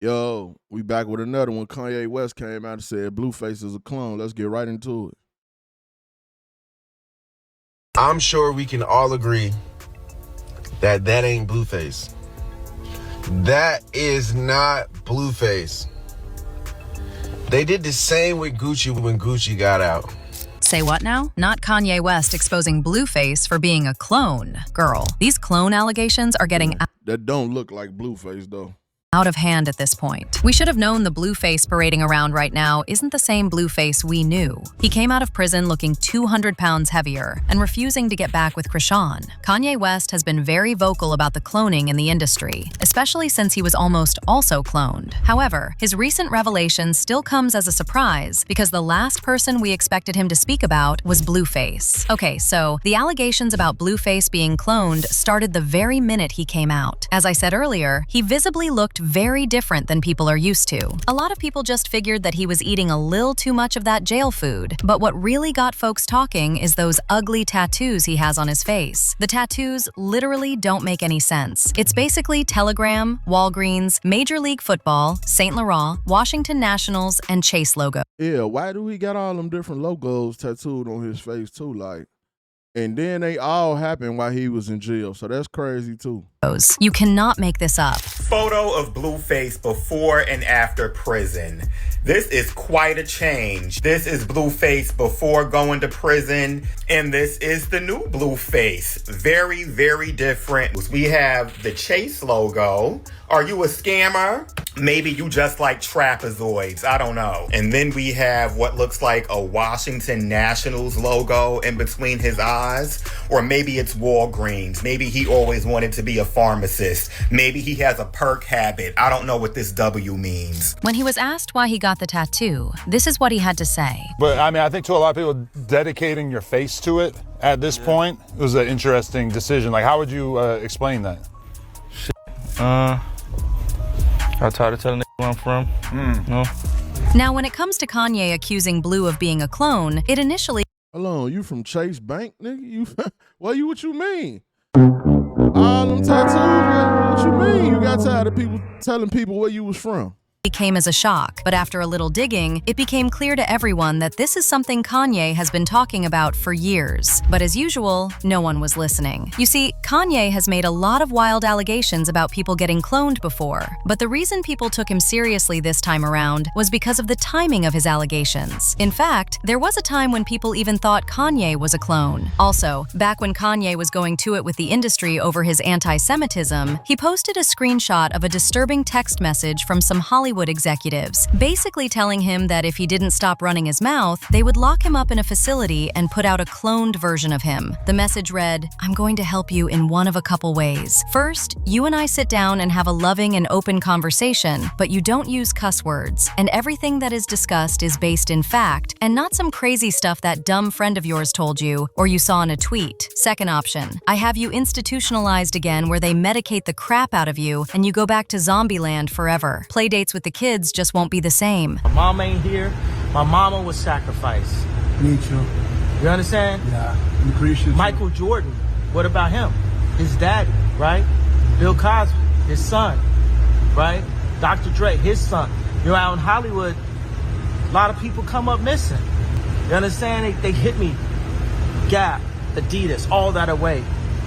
Yo, we back with another one. Kanye West came out and said Blueface is a clone. Let's get right into it. I'm sure we can all agree that that ain't Blueface. That is not Blueface. They did the same with Gucci when Gucci got out. Say what now? Not Kanye West exposing Blueface for being a clone. Girl, these clone allegations are getting That don't look like Blueface though. out of hand at this point. We should have known the Blueface parading around right now isn't the same Blueface we knew. He came out of prison looking 200 pounds heavier and refusing to get back with Chrisean. Kanye West has been very vocal about the cloning in the industry, especially since he was almost also cloned. However, his recent revelation still comes as a surprise because the last person we expected him to speak about was Blueface. Okay, so the allegations about Blueface being cloned started the very minute he came out. As I said earlier, he visibly looked very different than people are used to. A lot of people just figured that he was eating a little too much of that jail food, but what really got folks talking is those ugly tattoos he has on his face. The tattoos literally don't make any sense. It's basically Telegram, Walgreens, Major League Football, St. Laurent, Washington Nationals, and Chase logo. Yeah, why do he got all them different logos tattooed on his face too? And then they all happened while he was in jail, so that's crazy too. You cannot make this up. Photo of Blueface before and after prison. This is quite a change. This is Blueface before going to prison, and this is the new Blueface. Very, very different. We have the Chase logo. Are you a scammer? Maybe you just like trapezoids. I don't know. And then we have what looks like a Washington Nationals logo in between his eyes. Or maybe it's Walgreens. Maybe he always wanted to be a pharmacist. Maybe he has a perk habit. I don't know what this W means. When he was asked why he got the tattoo, this is what he had to say. But I mean, I think to a lot of people, dedicating your face to it at this point was an interesting decision. Like, how would you explain that? I'm tired of telling where I'm from. No. Now, when it comes to Kanye accusing Blue of being a clone, it initially Hold on, you from Chase Bank, nigga? What you mean? All them tattoos? What you mean? You got tired of people telling people where you was from? came as a shock, but after a little digging, it became clear to everyone that this is something Kanye has been talking about for years. But as usual, no one was listening. You see, Kanye has made a lot of wild allegations about people getting cloned before, but the reason people took him seriously this time around was because of the timing of his allegations. In fact, there was a time when people even thought Kanye was a clone. Also, back when Kanye was going to it with the industry over his anti-Semitism, he posted a screenshot of a disturbing text message from some Hollywood executives, basically telling him that if he didn't stop running his mouth, they would lock him up in a facility and put out a cloned version of him. The message read, "I'm going to help you in one of a couple ways. First, you and I sit down and have a loving and open conversation, but you don't use cuss words, and everything that is discussed is based in fact, and not some crazy stuff that dumb friend of yours told you or you saw in a tweet. Second option, I have you institutionalized again where they medicate the crap out of you and you go back to zombie land forever. Play dates with the kids just won't be the same." My mom ain't here. My mama was sacrificed. Me too. You understand? Yeah, I'm Chrisean. Michael Jordan, what about him? His daddy, right? Bill Cosby, his son, right? Dr. Dre, his son. You know, out in Hollywood, a lot of people come up missing. You understand? They hit me. Gap, Adidas, all that away.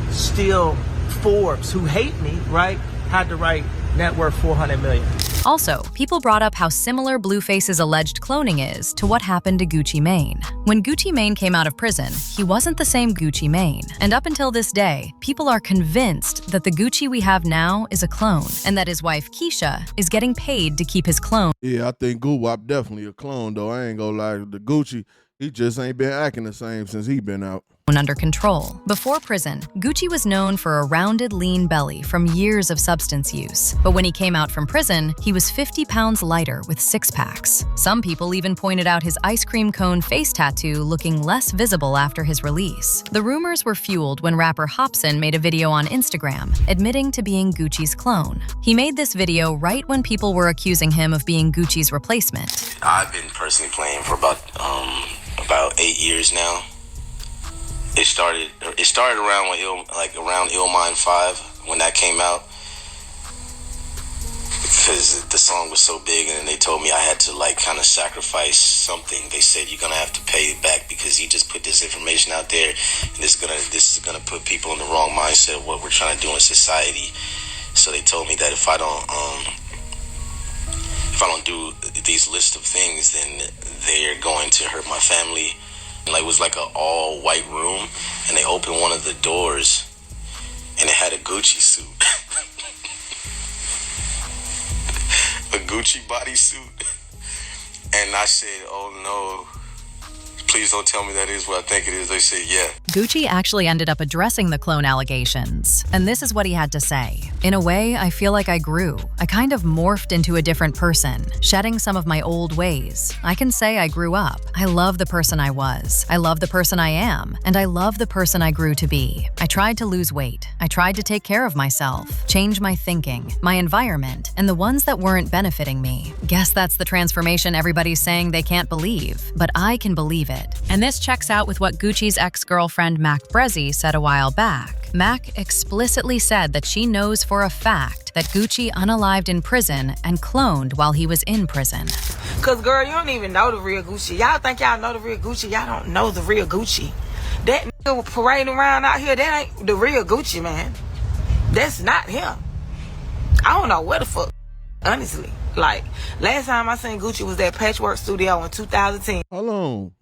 Still, Forbes, who hate me, right? Had to write net worth 400 million. Also, people brought up how similar Blueface's alleged cloning is to what happened to Gucci Mane. When Gucci Mane came out of prison, he wasn't the same Gucci Mane. And up until this day, people are convinced that the Gucci we have now is a clone, and that his wife Keisha is getting paid to keep his clone. Yeah, I think Guwap definitely a clone, though. I ain't gonna lie. The Gucci, he just ain't been acting the same since he been out. Under control. Before prison, Gucci was known for a rounded, lean belly from years of substance use. But when he came out from prison, he was 50 pounds lighter with six-packs. Some people even pointed out his ice cream cone face tattoo looking less visible after his release. The rumors were fueled when rapper Hopsin made a video on Instagram, admitting to being Gucci's clone. He made this video right when people were accusing him of being Gucci's replacement. I've been personally playing for about 8 years now. It started around when around Illmind 5 when that came out. because the song was so big, and then they told me I had to like kind of sacrifice something. They said you're gonna have to pay it back because you just put this information out there, and this is gonna put people in the wrong mindset of what we're trying to do in society. So they told me that if I don't do these list of things, then they're going to hurt my family. Like, it was like an all white room, and they opened one of the doors, and it had a Gucci suit. A Gucci bodysuit. And I said, oh no, please don't tell me that is what I think it is. They said, yeah. Gucci actually ended up addressing the clone allegations, and this is what he had to say. In a way, I feel like I grew. I kind of morphed into a different person, shedding some of my old ways. I can say I grew up. I love the person I was. I love the person I am, and I love the person I grew to be. I tried to lose weight. I tried to take care of myself, change my thinking, my environment, and the ones that weren't benefiting me. Guess that's the transformation everybody's saying they can't believe, but I can believe it. And this checks out with what Gucci's ex-girlfriend Mac Brezzi said a while back. Mac explicitly said that she knows for a fact that Gucci unalived in prison and cloned while he was in prison. Cause girl, you don't even know the real Gucci. Y'all think y'all know the real Gucci. Y'all don't know the real Gucci. That nigga parading around out here, that ain't the real Gucci, man. That's not him. I don't know where the fuck, honestly. Like, last time I seen Gucci was at Patchwork Studio in 2010. Hold on.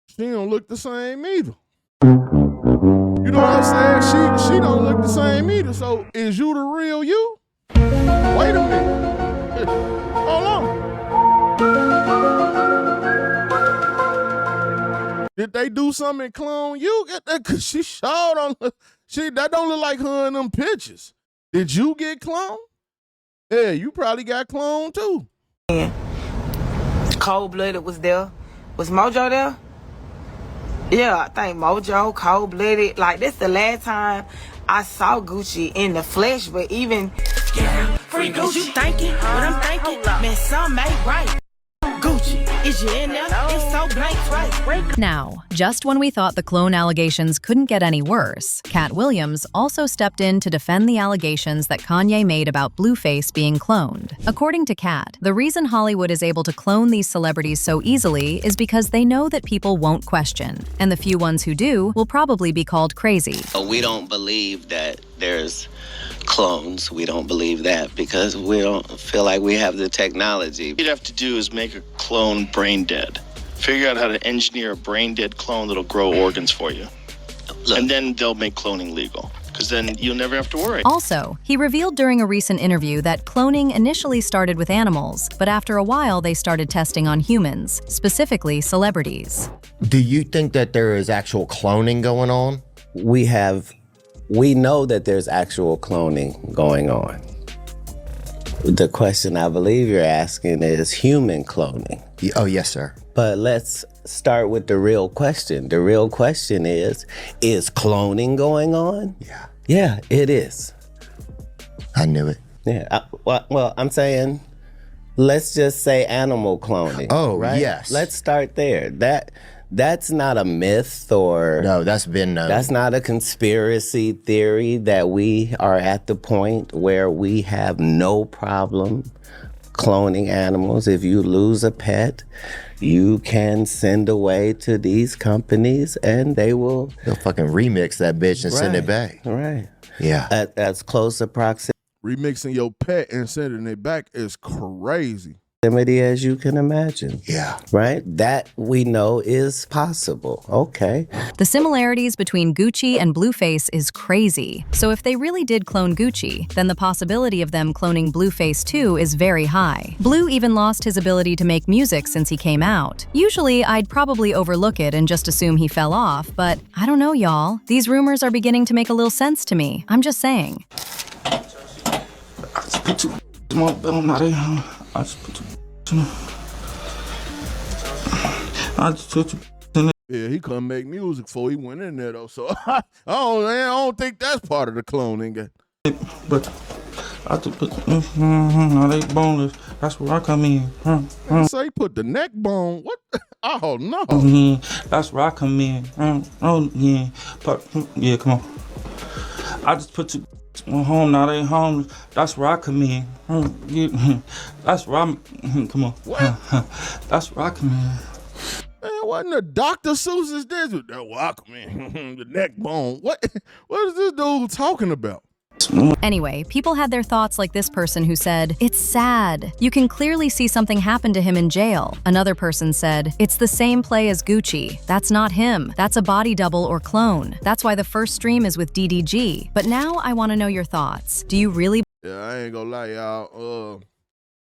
She don't look the same either. You know what I'm saying? She don't look the same either. So is you the real you? Wait a minute. Hold on. Did they do something and clone you? Get that? Cause she showed on. That don't look like her in them pictures. Did you get cloned? Yeah, you probably got cloned too. Cold Blooded was there. Was Mojo there? Yeah, I think Mojo, Cold Blooded. Like, this the last time I saw Gucci in the flesh, but even free Gucci. You thinking what I'm thinking? Man, some ain't right. Gucci, is you in there? It's so blank right. Now, just when we thought the clone allegations couldn't get any worse, Cat Williams also stepped in to defend the allegations that Kanye made about Blueface being cloned. According to Cat, the reason Hollywood is able to clone these celebrities so easily is because they know that people won't question, and the few ones who do will probably be called crazy. We don't believe that there's clones. We don't believe that because we don't feel like we have the technology. What you'd have to do is make a clone brain dead. Figure out how to engineer a brain dead clone that'll grow organs for you. Look, and then they'll make cloning legal, because then you'll never have to worry. Also, he revealed during a recent interview that cloning initially started with animals, but after a while they started testing on humans, specifically celebrities. Do you think that there is actual cloning going on? We know that there's actual cloning going on. The question I believe you're asking is human cloning. Oh, yes, sir. But let's start with the real question. The real question is cloning going on? Yeah. Yeah, it is. I knew it. Yeah, well, I'm saying, let's just say animal cloning. Oh, right? yes. Let's start there. That's not a myth or... No, that's been known. That's not a conspiracy theory that we are at the point where we have no problem cloning animals. If you lose a pet, you can send away to these companies and they'll fucking remix that bitch and send it back. Right. Yeah. That's close proximity Remixing your pet and sending it back is crazy. As you can imagine. Yeah. Right? That we know is possible. Okay. The similarities between Gucci and Blueface is crazy. So if they really did clone Gucci, then the possibility of them cloning Blueface too is very high. Blue even lost his ability to make music since he came out. Usually, I'd probably overlook it and just assume he fell off, but I don't know, y'all. These rumors are beginning to make a little sense to me. I'm just saying. Yeah, he couldn't make music before he went in there though. So I don't think that's part of the cloning. But I just put they boneless. That's where I come in. Say put the neck bone. What? Oh no. That's where I come in. Oh yeah, but yeah, come on. I just put Went home, now they home. That's where I come in. That's where I'm. Come on. What? That's where I come in. Man, wasn't the Dr. Seuss's this? That walk, man. The neck bone. What is this dude talking about? Anyway, people had their thoughts like this person who said, "It's sad. You can clearly see something happened to him in jail." Another person said, "It's the same play as Gucci. That's not him. That's a body double or clone. That's why the first stream is with DDG." But now I want to know your thoughts. Do you really? Yeah, I ain't gonna lie, y'all.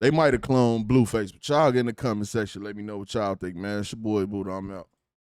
They might have cloned Blueface, but y'all get in the comment section. Let me know what y'all think, man. It's your boy Buddha. I'm out.